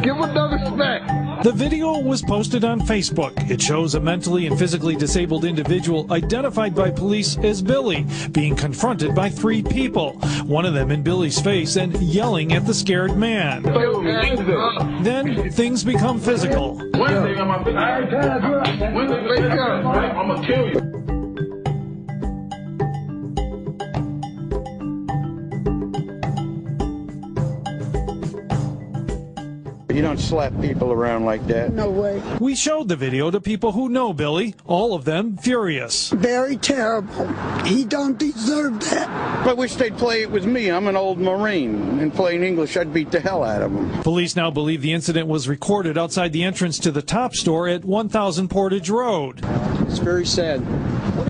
Give another smack. The video was posted on Facebook. It shows a mentally and physically disabled individual identified by police as Billy being confronted by 3 people, one of them in Billy's face and yelling at the scared man. Then things become physical. I'm gonna kill you. You don't slap people around like that. No way. We showed the video to people who know Billy, all of them furious. Very terrible. He don't deserve that. I wish they'd play it with me. I'm an old Marine. In plain English, I'd beat the hell out of them. Police now believe the incident was recorded outside the entrance to the Top store at 1000 Portage Road. It's very sad.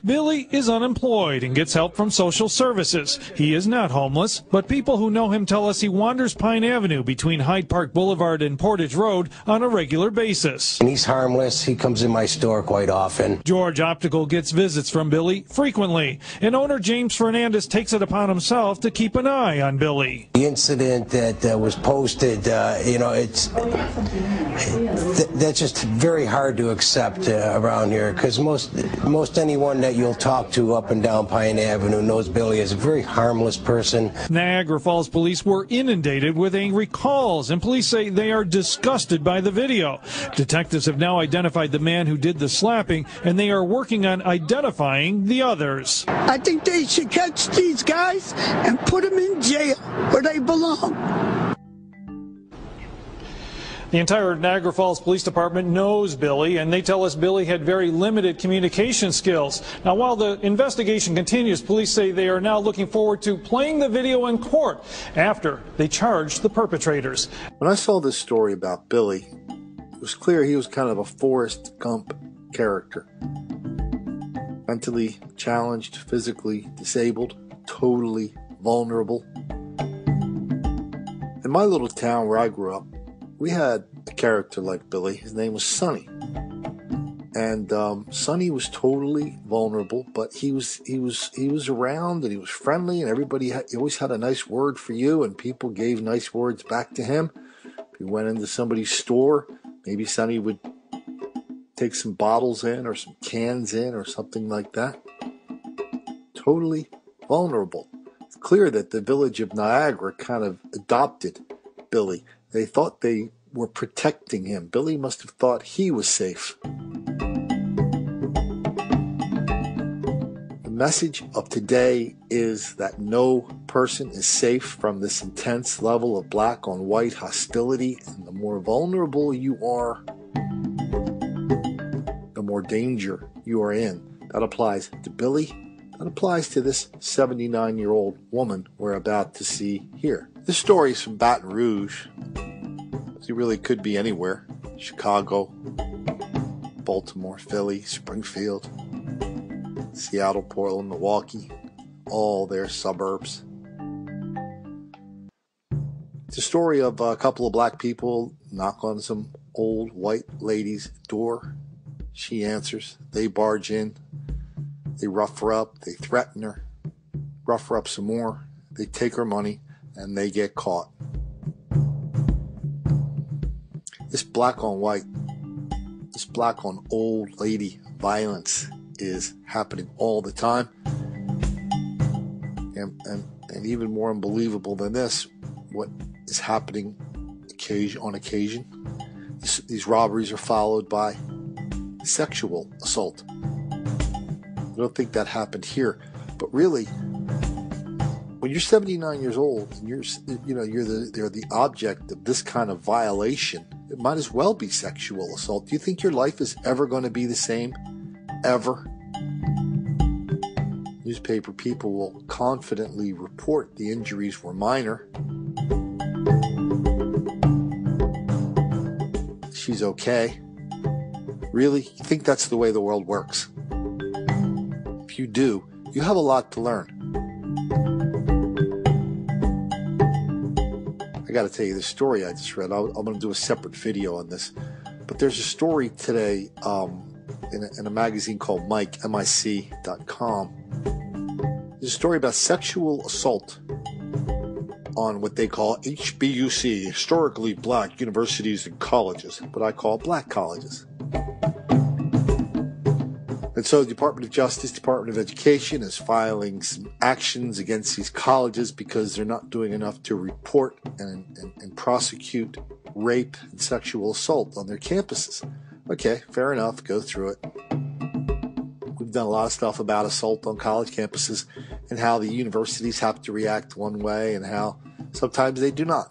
Billy is unemployed and gets help from social services. He is not homeless, but people who know him tell us he wanders Pine Avenue between Hyde Park Boulevard and Portage Road on a regular basis. And he's harmless. He comes in my store quite often. George Optical gets visits from Billy frequently, and owner James Fernandez takes it upon himself to keep an eye on Billy. The incident that was posted, that's just very hard to accept around here, because most anyone that you'll talk to up and down Pine Avenue knows Billy is a very harmless person. Niagara Falls police were inundated with angry calls, and police say they are disgusted by the video. Detectives have now identified the man who did the slapping, and they are working on identifying the others. I think they should catch these guys and put them in jail where they belong. The entire Niagara Falls Police Department knows Billy, and they tell us Billy had very limited communication skills. Now, while the investigation continues, police say they are now looking forward to playing the video in court after they charge the perpetrators. When I saw this story about Billy, it was clear he was kind of a Forrest Gump character. Mentally challenged, physically disabled, totally vulnerable. In my little town where I grew up, we had a character like Billy. His name was Sonny, and Sonny was totally vulnerable, but he was around, and he was friendly, and he always had a nice word for you, and people gave nice words back to him. If you went into somebody's store, maybe Sonny would take some bottles in or some cans in or something like that. Totally vulnerable. It's clear that the village of Niagara kind of adopted Billy. They thought they were protecting him. Billy must have thought he was safe. The message of today is that no person is safe from this intense level of black on white hostility, and the more vulnerable you are, the more danger you are in. That applies to Billy. That applies to this 79-year-old woman we're about to see here. This story is from Baton Rouge. It really could be anywhere. Chicago, Baltimore, Philly, Springfield, Seattle, Portland, Milwaukee, all their suburbs. It's a story of a couple of black people knock on some old white lady's door. She answers. They barge in. They rough her up. They threaten her. Rough her up some more. They take her money, and they get caught. This black on white, this black on old lady violence is happening all the time. And even more unbelievable than this, what is happening on occasion. These robberies are followed by sexual assault. I don't think that happened here, but really, when you're 79 years old and you're the object of this kind of violation, it might as well be sexual assault. Do you think your life is ever going to be the same? Ever? Newspaper people will confidently report the injuries were minor. She's okay. Really? You think that's the way the world works? If you do, you have a lot to learn. I got to tell you the story I just read. I'm going to do a separate video on this. But there's a story today in a magazine called mic.com. There's a story about sexual assault on what they call HBUC, historically black universities and colleges, but I call black colleges. And so the Department of Justice, Department of Education is filing some actions against these colleges because they're not doing enough to report and prosecute rape and sexual assault on their campuses. Okay, fair enough, go through it. We've done a lot of stuff about assault on college campuses and how the universities have to react one way and how sometimes they do not.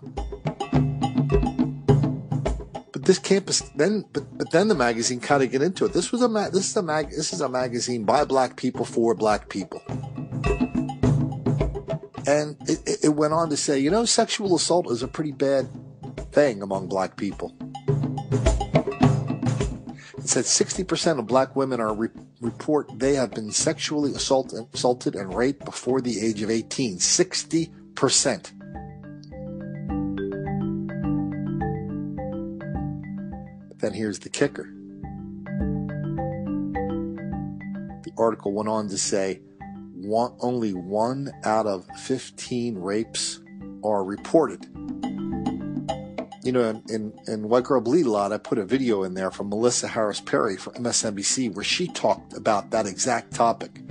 But this campus then, but then the magazine kind of get into it. This is a magazine by black people for black people, and it went on to say, you know, sexual assault is a pretty bad thing among black people. It said 60% of black women report they have been sexually assaulted and raped before the age of 18. 60%. Then here's the kicker. The article went on to say only 1 out of 15 rapes are reported. You know, in White Girl Bleed a Lot, I put a video in there from Melissa Harris Perry from MSNBC where she talked about that exact topic.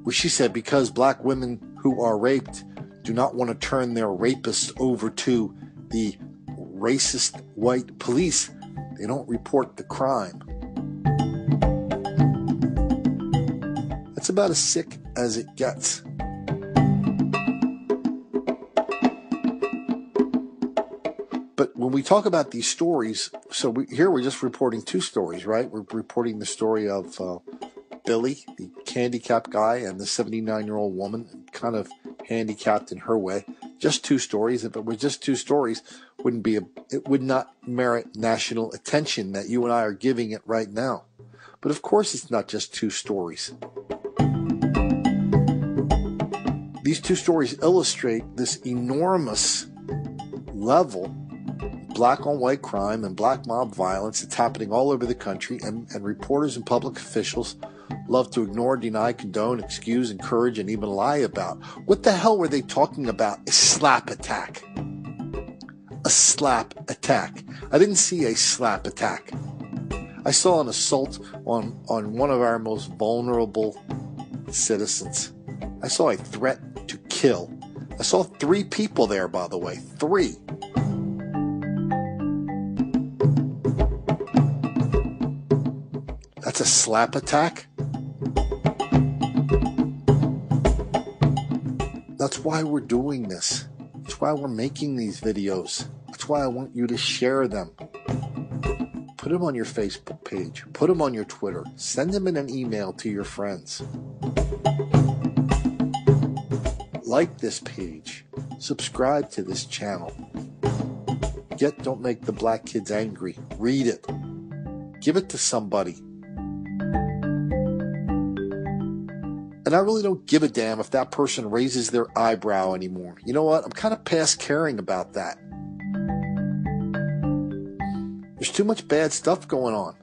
Where she said because black women who are raped do not want to turn their rapists over to the racist white police, they don't report the crime. That's about as sick as it gets. But when we talk about these stories, so here we're just reporting 2 stories, right? We're reporting the story of Billy, the handicapped guy, and the 79-year-old woman, kind of handicapped in her way. Just 2 stories. If it were just 2 stories, it would not merit national attention that you and I are giving it right now. But of course it's not just 2 stories. These 2 stories illustrate this enormous level black on white crime and black mob violence that's happening all over the country, and reporters and public officials love to ignore, deny, condone, excuse, encourage, and even lie about. What the hell were they talking about? A slap attack. A slap attack. I didn't see a slap attack. I saw an assault on one of our most vulnerable citizens. I saw a threat to kill. I saw 3 people there, by the way. 3. That's a slap attack? That's why we're doing this. That's why we're making these videos. That's why I want you to share them. Put them on your Facebook page. Put them on your Twitter. Send them in an email to your friends. Like this page. Subscribe to this channel. Don't make the black kids angry. Read it. Give it to somebody. And I really don't give a damn if that person raises their eyebrow anymore. You know what? I'm kind of past caring about that. There's too much bad stuff going on.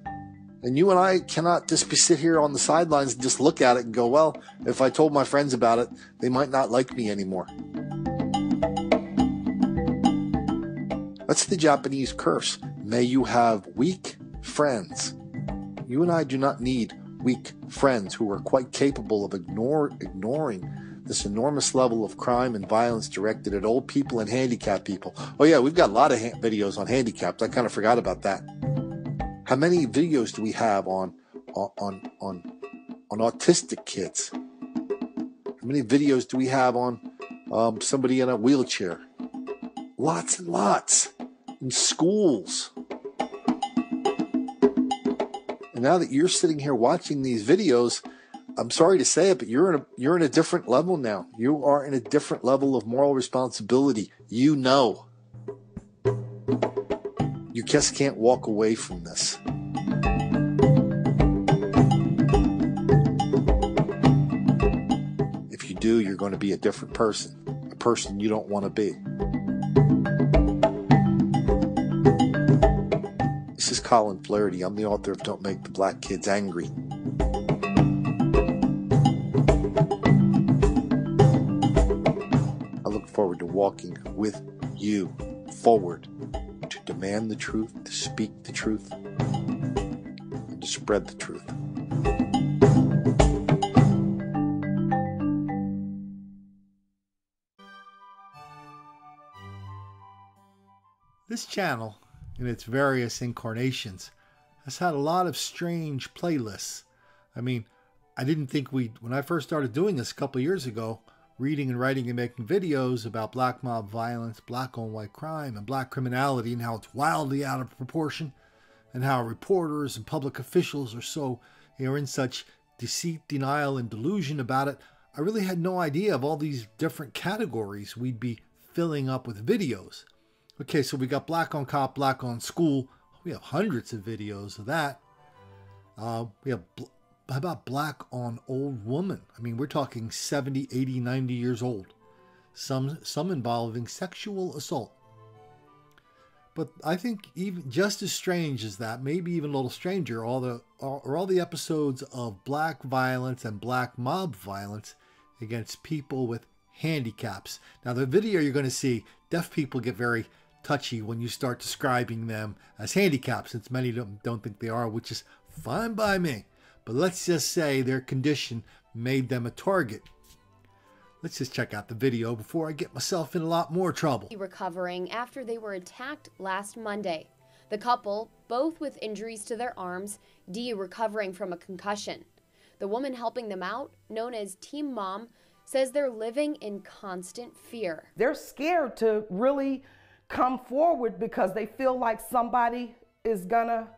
And you and I cannot just sit here on the sidelines and just look at it and go, well, if I told my friends about it, they might not like me anymore. That's the Japanese curse. May you have weak friends. You and I do not need weak friends who are quite capable of ignoring this enormous level of crime and violence directed at old people and handicapped people. Oh yeah, we've got a lot of videos on handicapped. I kind of forgot about that. How many videos do we have on autistic kids? How many videos do we have on somebody in a wheelchair? Lots and lots. In schools. And now that you're sitting here watching these videos, I'm sorry to say it, but you're in a different level now. You are in a different level of moral responsibility. You know. You just can't walk away from this. If you do, you're going to be a different person. A person you don't want to be. This is Colin Flaherty. I'm the author of Don't Make the Black Kids Angry. I look forward to walking with you forward to demand the truth, to speak the truth, and to spread the truth. This channel, in its various incarnations, has had a lot of strange playlists. I mean, I didn't think when I first started doing this a couple of years ago, reading and writing and making videos about black mob violence, black on white crime, and black criminality, and how it's wildly out of proportion, and how reporters and public officials are in such deceit, denial, and delusion about it, I really had no idea of all these different categories we'd be filling up with videos. Okay, so we got black on cop, black on school. We have hundreds of videos of that. We have, how about black on old woman? I mean, we're talking 70, 80, 90 years old. Some involving sexual assault. But I think even just as strange as that, maybe even a little stranger, are all the episodes of black violence and black mob violence against people with handicaps. Now, the video you're going to see, deaf people get very touchy when you start describing them as handicaps, since many of them don't think they are, which is fine by me. But let's just say their condition made them a target. Let's just check out the video before I get myself in a lot more trouble. Recovering after they were attacked last Monday. The couple, both with injuries to their arms, Dee recovering from a concussion. The woman helping them out, known as Team Mom, says they're living in constant fear. They're scared to really come forward because they feel like somebody is gonna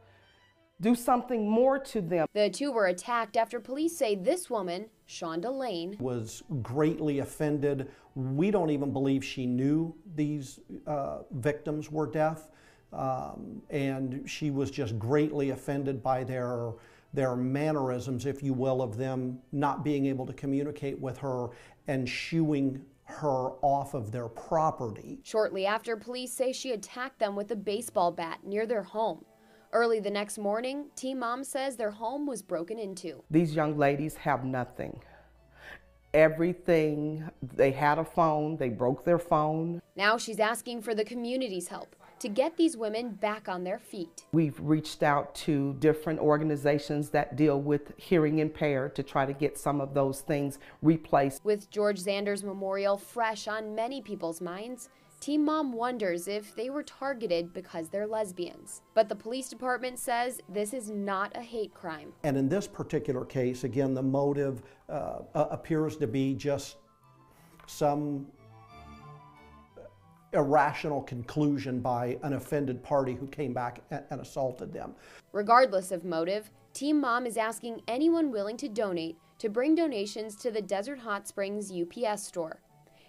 do something more to them. The two were attacked after police say this woman, Shonda Lane, was greatly offended. We don't even believe she knew these victims were deaf, and she was just greatly offended by their mannerisms, if you will, of them not being able to communicate with her and shooing her off of their property. Shortly after, police say she attacked them with a baseball bat near their home. Early the next morning, Team Mom says their home was broken into. These young ladies have nothing. Everything, they had a phone, they broke their phone. Now she's asking for the community's help to get these women back on their feet. We've reached out to different organizations that deal with hearing impaired to try to get some of those things replaced. With George Zander's memorial fresh on many people's minds, Team Mom wonders if they were targeted because they're lesbians. But the police department says this is not a hate crime. And in this particular case, again, the motive appears to be just some irrational conclusion by an offended party who came back and assaulted them. Regardless of motive, Team Mom is asking anyone willing to donate to bring donations to the Desert Hot Springs UPS store.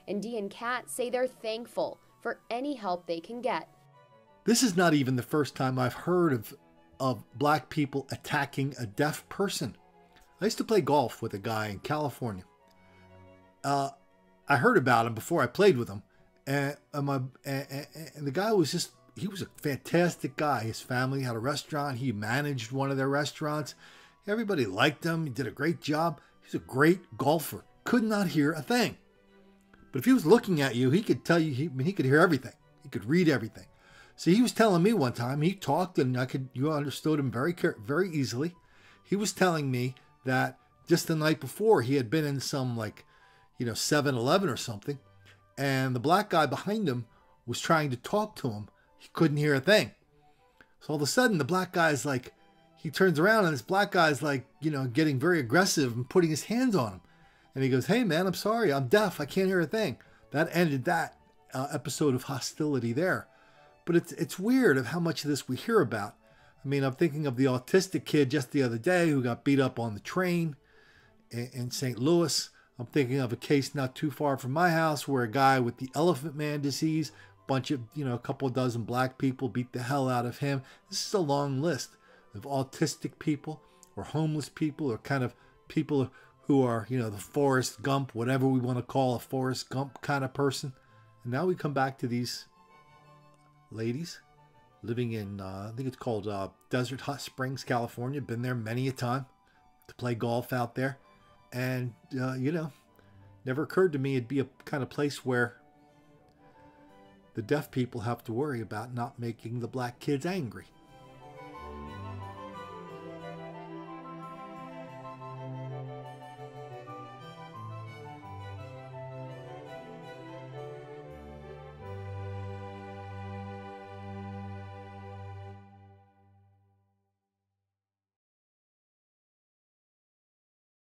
And Dee and Kat say they're thankful for any help they can get. This is not even the first time I've heard of black people attacking a deaf person. I used to play golf with a guy in California. I heard about him before I played with him. And the guy was he was a fantastic guy. His family had a restaurant. He managed one of their restaurants. Everybody liked him. He did a great job. He's a great golfer. Could not hear a thing. But if he was looking at you, he could tell you, he could hear everything. He could read everything. So he was telling me one time, he talked and you understood him very easily. He was telling me that just the night before he had been in some 7-Eleven or something. And the black guy behind him was trying to talk to him. He couldn't hear a thing. So all of a sudden the black guy's he turns around and this black guy's getting very aggressive and putting his hands on him. And he goes, "Hey man, I'm sorry, I'm deaf, I can't hear a thing." That ended that episode of hostility there. But it's weird of how much of this we hear about. I mean, I'm thinking of the autistic kid just the other day who got beat up on the train in St. Louis. I'm thinking of a case not too far from my house where a guy with the elephant man disease, a couple dozen black people beat the hell out of him. This is a long list of autistic people or homeless people or kind of people who are, the Forrest Gump, whatever we want to call a Forrest Gump kind of person. And now we come back to these ladies living in, I think it's called Desert Hot Springs, California. Been there many a time to play golf out there. And, never occurred to me it'd be a kind of place where the deaf people have to worry about not making the black kids angry.